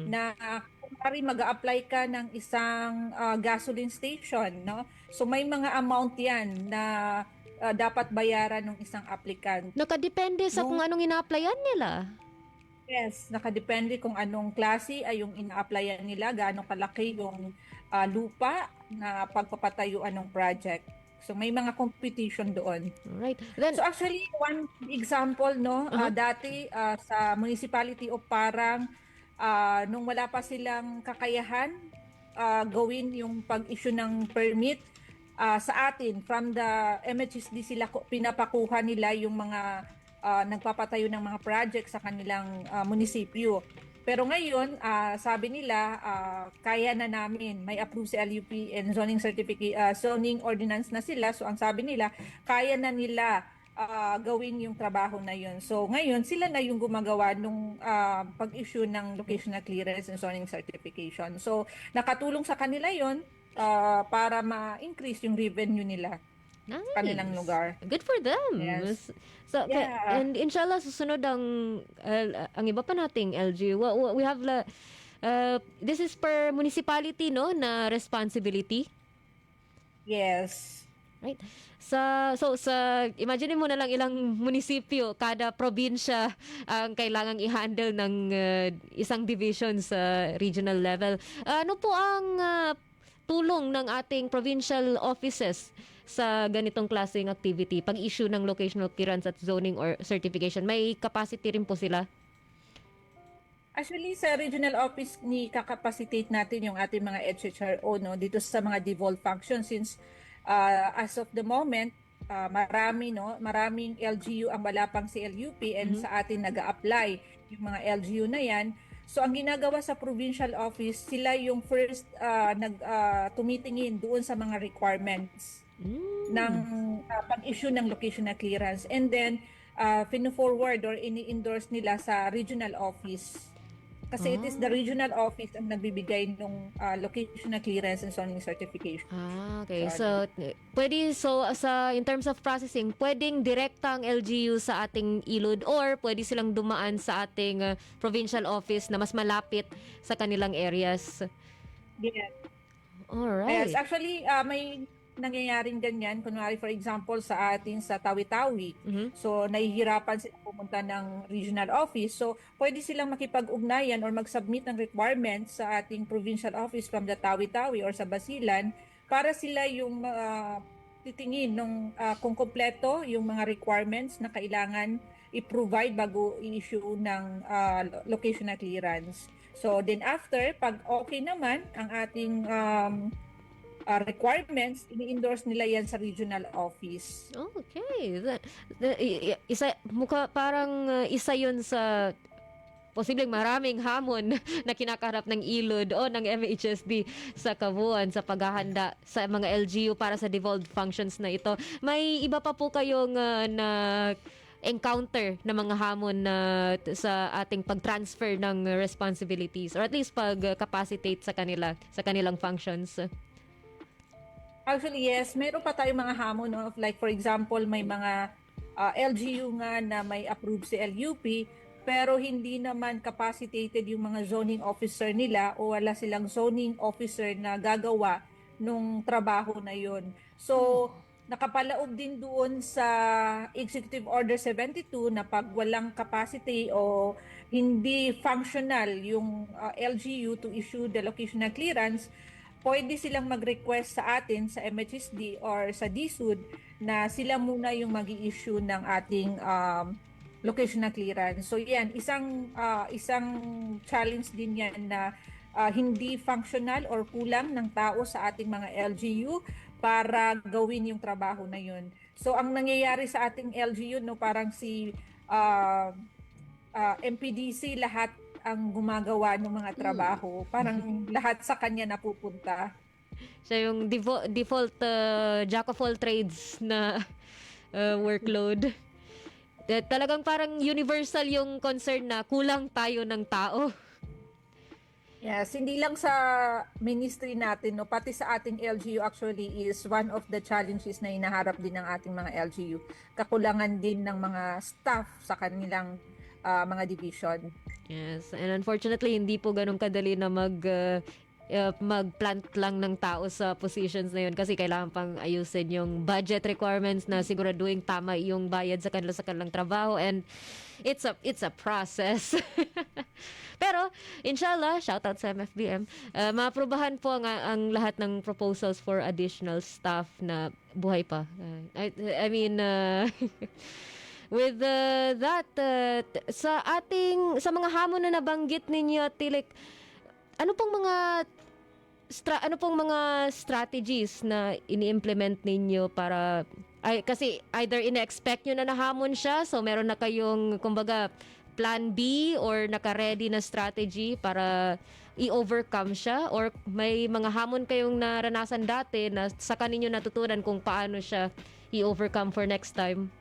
na kung mag-a-apply ka ng isang gasoline station, no? So may mga amount yan na dapat bayaran ng isang applicant. Nakadepende sa kung anong ina-applyan nila. Yes, nakadepende kung anong klase ay yung ina-applyan nila, gaano kalaki yung lupa na pagpapatayuan ng project. So may mga competition doon. Right. Then, so actually one example, no, dati sa municipality of Parang nung wala pa silang kakayahan gawin yung pag-issue ng permit, sa atin from the MHSD sila pinapakuha nila yung mga nagpapatayo ng mga project sa kanilang munisipyo. Pero ngayon, sabi nila, kaya na namin, may approve si LUP and zoning certificate, zoning ordinance na sila. So ang sabi nila, kaya na nila gawin yung trabaho na yun. So ngayon, sila na yung gumagawa nung pag-issue ng locational clearance and zoning certification. So nakatulong sa kanila yun para ma-increase yung revenue nila. Nice. Kanilang lugar. Good for them. Yes. So, Yeah. and inshallah, susunod ang iba pa nating LG. We have, this is per municipality, no, na responsibility. Yes. Right? Sa imagine mo na lang ilang munisipyo, kada probinsya ang kailangang i-handle ng isang division sa regional level. Ano po ang tulong ng ating provincial offices sa ganitong klaseng activity, pag-issue ng locational clearance at zoning or certification? May capacity rin po sila? Actually, sa regional office ni kakapacitate natin yung ating mga HHRO, no, dito sa mga devolved functions, since as of the moment, maraming LGU ang wala pang si LUP and sa atin nag-a-apply yung mga LGU na yan. So ang ginagawa sa provincial office, sila yung first tumitingin doon sa mga requirements ng pag-issue ng locational clearance, and then pino-forward or ini-endorse nila sa regional office. Kasi it is the regional office ang nagbibigay ng locational clearance and zoning certification. Okay. So in terms of processing, pwedeng direktang LGU sa ating ilod or pwede silang dumaan sa ating provincial office na mas malapit sa kanilang areas. Yes. Alright. Yes, actually may nangyayaring ganyan. Kunwari, for example, sa atin sa Tawi-Tawi. So, nahihirapan sila pumunta ng regional office. So, pwede silang makipag-ugnayan or mag-submit ng requirements sa ating provincial office from the Tawi-Tawi or sa Basilan para sila yung titingin kung kompleto yung mga requirements na kailangan i-provide bago i-issue ng locational clearance. So, then after, pag okay naman ang ating requirements, ini-endorse nila yan sa regional office. Okay. Isa yun sa posibleng maraming hamon na kinakaharap ng ilod o ng MHSD sa kabuuan sa paghahanda sa mga LGU para sa devolved functions na ito. May iba pa po kayong na encounter na mga hamon na sa ating pag-transfer ng responsibilities or at least pag-capacitate sa kanilang functions? Actually, yes. Meron pa tayong mga hamon. No? Like, for example, may mga LGU nga na may approved si LUP, pero hindi naman capacitated yung mga zoning officer nila o wala silang zoning officer na gagawa nung trabaho na yun. So, nakapalaob din doon sa Executive Order 72 na pag walang capacity o hindi functional yung LGU to issue the locational clearance, pwede silang mag-request sa atin sa MHSD or sa DSUD na sila muna yung mag-i-issue ng ating locational clearance. So yan, isang challenge din yan na hindi functional or kulang ng tao sa ating mga LGU para gawin yung trabaho na yun. So ang nangyayari sa ating LGU, no, parang si MPDC lahat ang gumagawa ng mga trabaho. Parang lahat sa kanya napupunta. Siya yung default jack of all trades na workload. Talagang parang universal yung concern na kulang tayo ng tao. Yes, hindi lang sa ministry natin, no, pati sa ating LGU actually is one of the challenges na hinaharap din ng ating mga LGU. Kakulangan din ng mga staff sa kanilang mga division. Yes, and unfortunately hindi po ganun kadali na mag-plant lang ng tao sa positions na yun kasi kailangan pang ayusin yung budget requirements na siguraduhin tama yung bayad sa kanilang trabaho, and it's a process. Pero inshallah, shout out sa MFBM, maaprubahan po ang lahat ng proposals for additional staff na buhay pa. I mean with that, sa mga hamon na nabanggit ninyo, Tilik, ano pong mga ano pong mga strategies na ini-implement ninyo para kasi either ina-expect nyo na nahamon siya, so meron na kayong kumbaga plan B or naka-ready na strategy para i-overcome siya, or may mga hamon kayong naranasan dati na saka ninyo natutunan kung paano siya i-overcome for next time?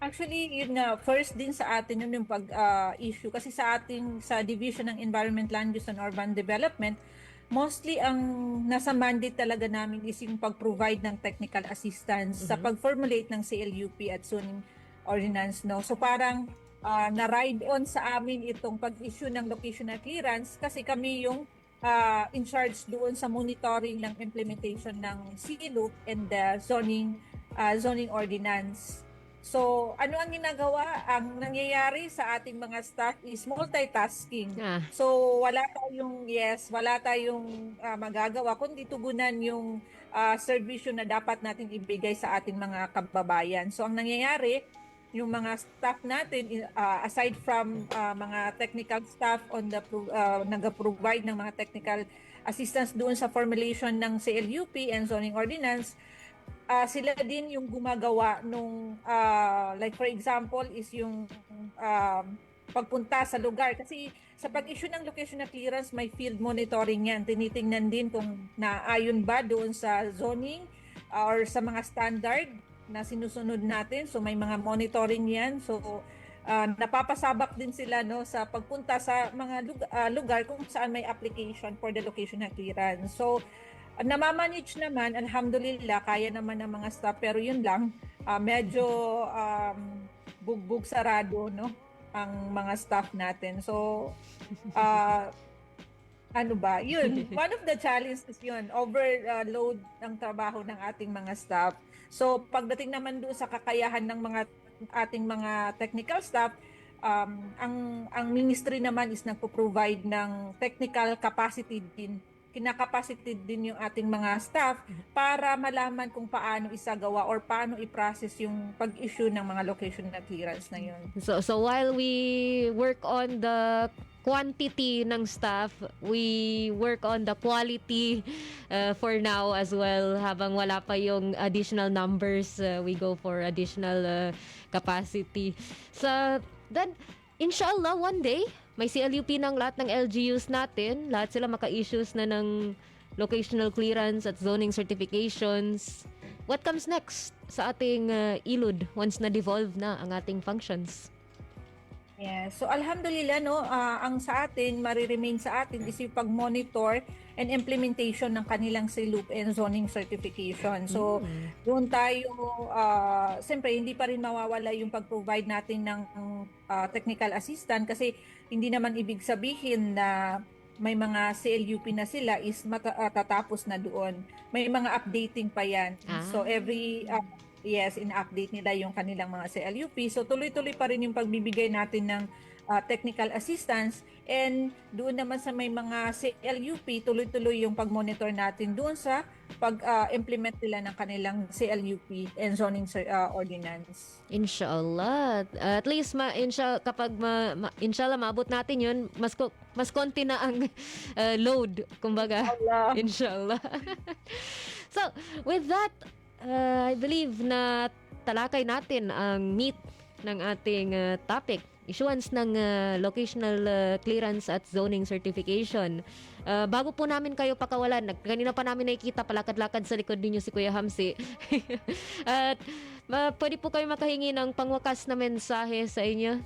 Actually, yun nga, first din sa atin yun yung pag-issue. Kasi sa Division ng Environment, Land Use and Urban Development, mostly ang nasa mandate talaga namin is yung pag-provide ng technical assistance sa pag-formulate ng CLUP at zoning ordinance. No? So parang na-ride on sa amin itong pag-issue ng locational clearance kasi kami yung in charge doon sa monitoring ng implementation ng CLUP and the zoning ordinance. So, ano ang ginagawa? Ang nangyayari sa ating mga staff is multitasking. So, wala tayong magagawa kundi tugunan yung serbisyo na dapat natin ibigay sa ating mga kababayan. So, ang nangyayari, yung mga staff natin, aside from mga technical staff nag-provide ng mga technical assistance doon sa formulation ng CLUP and zoning ordinance, sila din yung gumagawa nung like for example is yung pagpunta sa lugar kasi sa pag-issue ng locational clearance may field monitoring yan, tinitingnan din kung naayon ba doon sa zoning or sa mga standard na sinusunod natin, so may mga monitoring yan, so napapasabak din sila no sa pagpunta sa mga lugar kung saan may application for the locational clearance. So namamanage naman, alhamdulillah, kaya naman ng mga staff, pero yun lang, medyo bugbog sarado, no, ang mga staff natin. So, ano ba, yun, one of the challenges yun, overload ng trabaho ng ating mga staff. So, pagdating naman doon sa kakayahan ng mga ating mga technical staff, ang ministry naman is nagpo-provide ng technical capacity din, kinakapacity din yung ating mga staff para malaman kung paano isagawa or paano i-process yung pag-issue ng mga location na clearance na yun. So while we work on the quantity ng staff, we work on the quality for now as well. Habang wala pa yung additional numbers, we go for additional capacity. So then, inshallah, one day, may CLUP ng lahat ng LGUs natin. Lahat sila maka-issues na ng locational clearance at zoning certifications. What comes next sa ating ILUD once na-devolve na ang ating functions? Yeah. So alhamdulillah, no, ang sa atin, mariremain sa atin is yung pag-monitor and implementation ng kanilang CLUP and zoning certification. So doon tayo, siyempre hindi pa rin mawawala yung pag-provide natin ng technical assistant kasi hindi naman ibig sabihin na may mga CLUP na sila is tatapos na doon. May mga updating pa yan. So every in-update nila yung kanilang mga CLUP. So tuloy-tuloy pa rin yung pagbibigay natin ng technical assistance, and doon naman sa may mga CLUP, tuloy-tuloy yung pag-monitor natin doon sa pag-implement nila ng kanilang CLUP and zoning ordinance. Inshallah. At least kapag inshallah maabot natin yun, mas konti na ang load, kumbaga. Inshallah. So, with that, I believe na talakay natin ang meat ng ating topic, issuance ng locational clearance at zoning certification. Bago po namin kayo pakawalan, kanina pa namin nakikita palakad-lakad sa likod ninyo si Kuya Hamsi. At pwede po kayo makahingi ng pangwakas na mensahe sa inyo.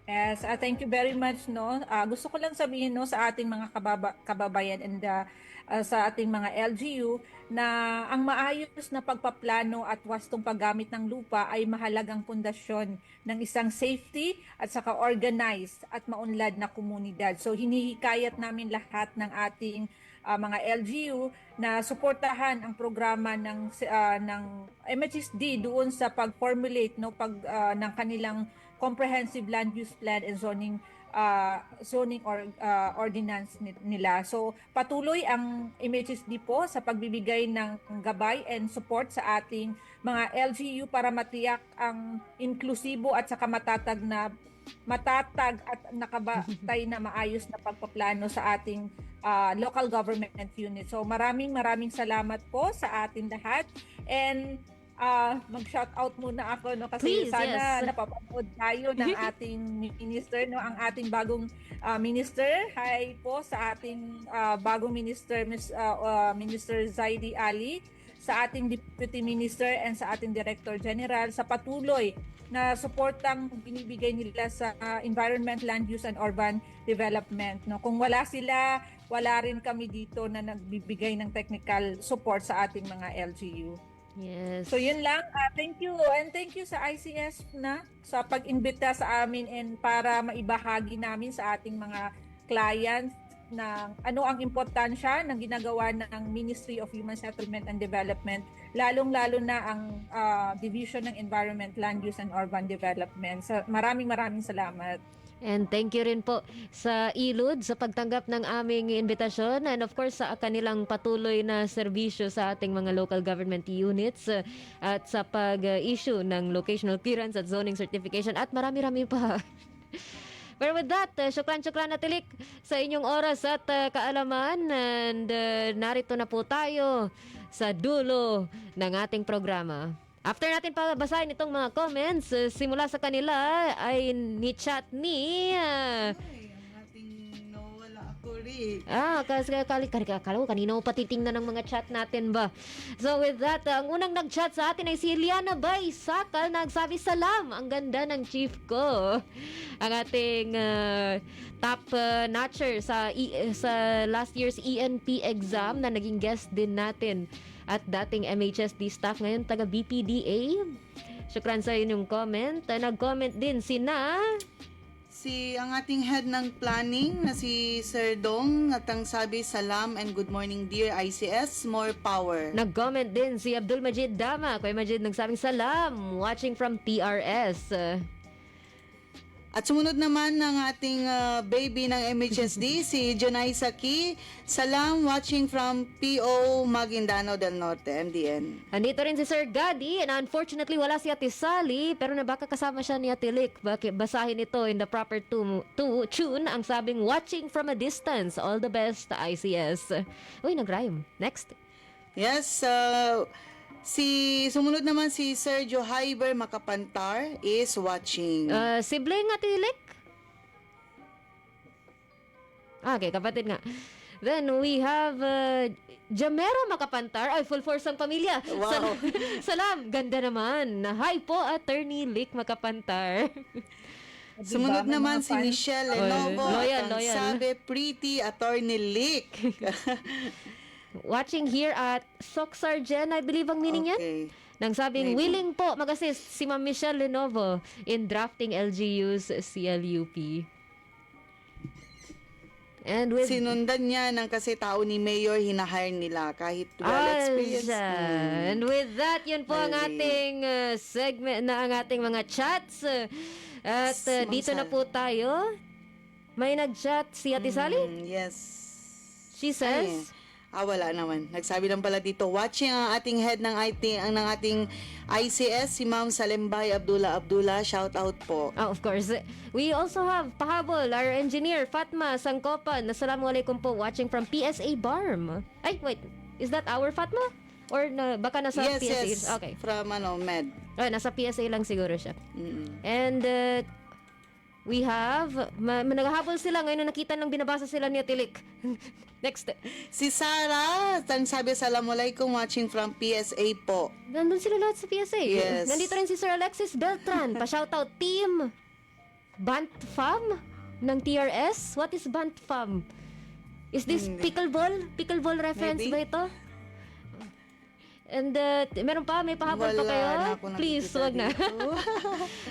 Yes, thank you very much, no. Gusto ko lang sabihin, no, sa ating mga kababayan and sa ating mga LGU na ang maayos na pagpaplano at wastong paggamit ng lupa ay mahalagang pundasyon ng isang safety at saka organized at maunlad na komunidad. So hinihikayat namin lahat ng ating mga LGU na suportahan ang programa ng MHSD doon sa pag-formulate ng kanilang comprehensive land use plan and zoning ordinance nila. So patuloy ang MHSD po sa pagbibigay ng gabay and support sa ating mga LGU para matiyak ang inklusibo at saka matatag na matatag at nakabatay na maayos na pagpaplano sa ating local government unit. So maraming salamat po sa atin lahat. And mag-shout out muna ako, no, kasi Please, sana yes. napapanood tayo ng ating minister, no, ang ating bagong minister. Hi po sa ating bagong minister, Minister Zaidi Ali, sa ating Deputy Minister and sa ating Director General sa patuloy na suportang binibigay nila sa environment, land use and urban development. No, kung wala sila, wala rin kami dito na nagbibigay ng technical support sa ating mga LGU. Yes. So yun lang. Thank you, and thank you sa ICS na sa pag-imbita sa amin and para maibahagi namin sa ating mga clients na ano ang importansya ng ginagawa ng Ministry of Human Settlement and Development, lalong-lalo na ang Division ng Environment, Land Use and Urban Development. So, maraming salamat. And thank you rin po sa ILUD sa pagtanggap ng aming invitasyon and of course sa kanilang patuloy na serbisyo sa ating mga local government units at sa pag-issue ng locational clearance at zoning certification at marami-rami pa. But with that, syukran na tilik sa inyong oras at kaalaman and narito na po tayo sa dulo ng ating programa. After natin basahin itong mga comments, simula sa kanila ay ni-chat ni... Ay, ang ating nawala ako rin. kasi kala ko kanina mo patitingnan ng mga chat natin ba. So with that, ang unang nag-chat sa atin ay si Eliana Bay Sakal, nagsabi, "Salam, ang ganda ng chief ko." Ang ating top notcher sa last year's ENP exam na naging guest din natin at dating MHSD staff, ngayon taga BPDA. Syukran sa inyong comment. Nag-comment din ang ating head ng planning na si Sir Dong at ang sabi, "Salam and good morning dear ICS, more power." Nag-comment din si Abdul Majid Dama. Kuya Majid nagsabing, "Salam, watching from TRS." At sumunod naman ng ating baby ng MHSD, si Jonay Saki, "Salam, watching from PO Maguindano del Norte, MDN." Andito rin si Sir Gadi, and unfortunately wala si Ate Sally, pero baka kasama siya ni Ate Lick. Basahin ito in the proper tune. Ang sabing, "Watching from a distance, all the best, ICS." Uy, nag-rhyme. Next. Yes, sumunod naman si Sergio Hyber Makapantar is watching. Sibling Ate Lick? Okay, kapatid nga. Then we have Jamera Makapantar. Ay, full force ang pamilya. Wow. Salam, ganda naman. Hi po, Attorney Lick Makapantar. Sumunod May naman mga si fans. Michelle Lenovo Loyal, at ang loyal. sabi, "Pretty Attorney Lick." Watching here at Soxargen, I believe ang meaning yan. Okay. Nang sabing, Maybe. "Willing po mag-assist si Ma'am Michelle Lenovo in drafting LGU's CLUP." And with... Sinundan niya ng kasi tao ni Mayor, hinahire nila kahit well-experienced. And with that, yun po ang Very. ating segment na ang ating mga chats. At dito na po tayo. May nag-chat si Ate Sally. Yes. She says... Wala naman. Nagsabi lang pala dito, watching ang ating head ng ating ICS, si Ma'am Salembay Abdullah. Shout out po. Of course. We also have pahabol, our engineer, Fatma Sangkopan. Assalamualaikum po, watching from PSA Barm. Ay, wait. Is that our Fatma? Or baka nasa Yes, PSA? yes. Okay. From Med. Nasa PSA lang siguro siya. Mm-mm. And we have, naghahabol sila. Ngayon na nakita nang binabasa sila ni Atilik. Next. Si Sarah, ang sabi, "Assalamualaikum, watching from PSA po." Nandun sila lahat sa PSA. Yes. Nandito rin si Sir Alexis Beltran. Pa-shoutout team Bantfam ng TRS. What is Bantfam? Is this pickleball? Pickleball reference Maybe. ba ito? And meron pa? May pahabol pa Wala kayo? na ako Please, nakikita wag na. dito.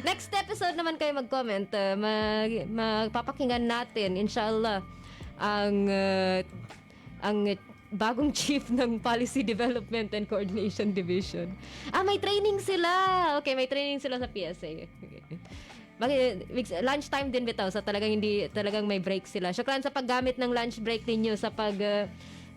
Next episode naman kayo mag-comment. Magpapakinggan natin, inshallah, ang bagong chief ng Policy Development and Coordination Division. May training sila. Okay, may training sila sa PSA. Okay. Lunch time din bitaw, so talagang may break sila. Syukran sa paggamit ng lunch break ninyo sa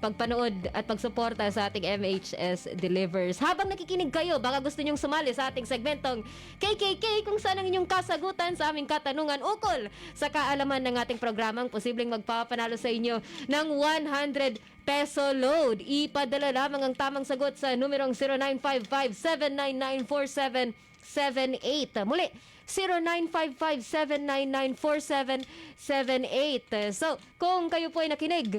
pagpanood at pagsuporta sa ating MHS Delivers. Habang nakikinig kayo, baka gusto nyong sumali sa ating segmentong KKK kung saan ang inyong kasagutan sa aming katanungan ukol sa kaalaman ng ating programang posibleng magpapanalo sa inyo ng 100 peso load. Ipadala lamang ang tamang sagot sa numerong 0955-799-4778. Muli, 0955-799-4778. So, kung kayo po ay nakinig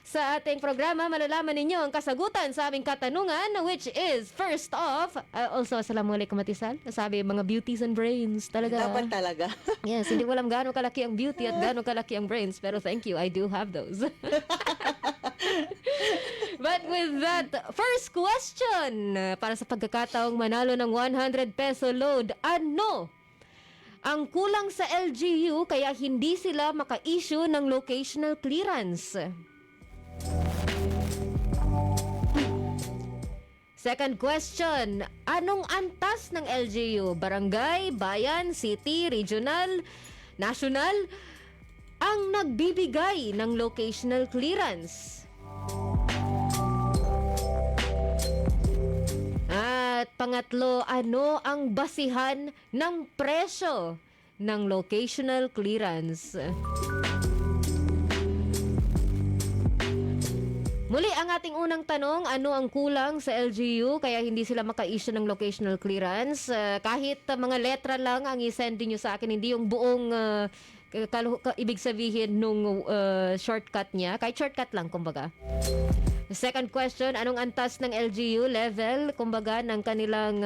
sa ating programa, malalaman ninyo ang kasagutan sa aming katanungan, which is, first off, also, assalamualaikum Matisal. Sabi, mga beauties and brains. Talaga. Dapat talaga. Yes, hindi ko alam gaano kalaki ang beauty at gaano kalaki ang brains. Pero thank you, I do have those. But with that, first question, para sa pagkakataong manalo ng 100 peso load, ano ang kulang sa LGU kaya hindi sila maka-issue ng locational clearance? Second question, anong antas ng LGU? Barangay, bayan, city, regional, national ang nagbibigay ng locational clearance? At pangatlo, ano ang basihan ng presyo ng locational clearance? Muli, ang ating unang tanong, ano ang kulang sa LGU kaya hindi sila maka-issue ng locational clearance? Kahit mga letra lang ang i-send nyo sa akin, hindi yung buong ibig sabihin nung shortcut niya. Kahit shortcut lang, kumbaga. Second question, anong antas ng LGU level, kumbaga, ng kanilang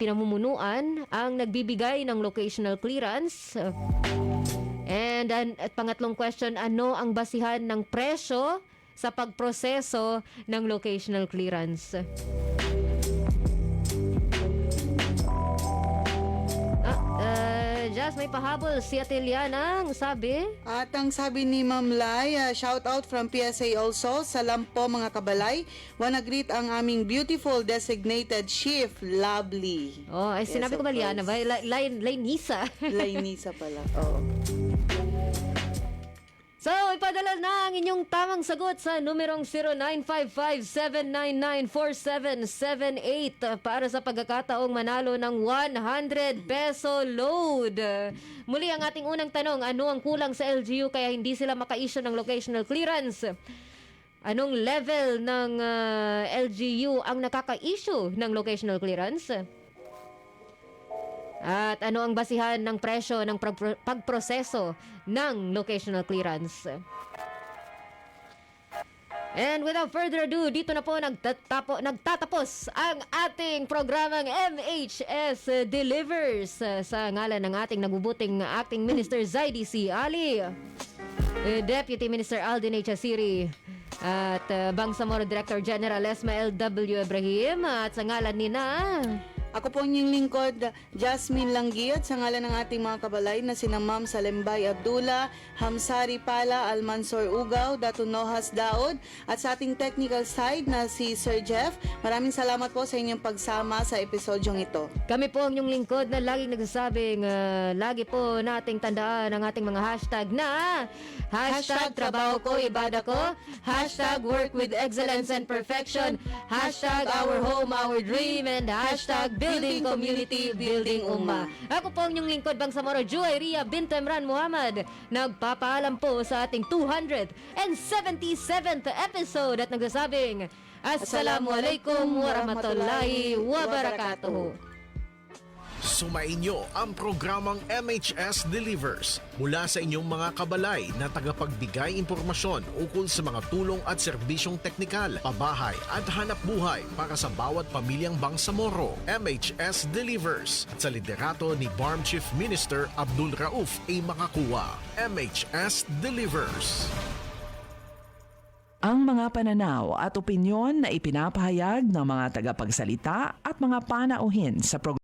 pinamumunuan ang nagbibigay ng locational clearance? And at pangatlong question, ano ang basihan ng presyo sa pagproseso ng locational clearance? Jazz, may pahabol si Atiliana, ang sabi. At ang sabi ni Ma'am Lai, shout out from PSA also. Salam po mga kabalay. Wanna greet ang aming beautiful designated chief, Lovely. Oh, ay Yes, sinabi ko of ba Liana ba? course. Lainisa. Lainisa pala. Oo. So, ipadala na ang inyong tamang sagot sa numerong 0955-799-4778 para sa pagkakataong manalo ng 100 peso load. Muli ang ating unang tanong, ano ang kulang sa LGU kaya hindi sila maka-issue ng locational clearance? Anong level ng LGU ang nakaka-issue ng locational clearance? At ano ang basihan ng presyo ng pagproseso ng locational clearance? And without further ado, dito na po nagtatapos ang ating programang MHS Delivers sa ngalan ng ating nabubuting Acting Minister Zaidi C. Ali, Deputy Minister Aldin H. Asiri, at Bangsamoro Director General Esma L.W. Ibrahim, at sa ngalan ni na Ako po inyong lingkod, Jasmine Langgi, at sa ngalan ng ating mga kabalay na sina Ma'am Salembay Abdullah, Hamsari Pala, Almansor Ugaw, Dato Nohas Daod, at sa ating technical side na si Sir Jeff, maraming salamat po sa inyong pagsama sa episodyong ito. Kami po ang inyong lingkod na laging nagsasabing lagi po nating tandaan ang ating mga hashtag na hashtag trabaho ko, ibada ko, hashtag work with excellence and perfection, hashtag our home, our dream, and hashtag building community, building umma. Ako po ang inyong lingkod, Bangsamoro Juwayria bint Emran Muhammad, nagpapaalam po sa ating 277th episode at nagsasabing Assalamualaikum warahmatullahi wabarakatuh. Sumainyo ang programang MHS Delivers mula sa inyong mga kabalay na tagapagbigay impormasyon ukol sa mga tulong at serbisyong teknikal, pabahay at hanap buhay para sa bawat pamilyang Bangsamoro. MHS Delivers at sa liderato ni BARM Chief Minister Abdul Rauf A. Makakuwa. MHS Delivers. Ang mga pananaw at opinyon na ipinapahayag ng mga tagapagsalita at mga panauhin sa programa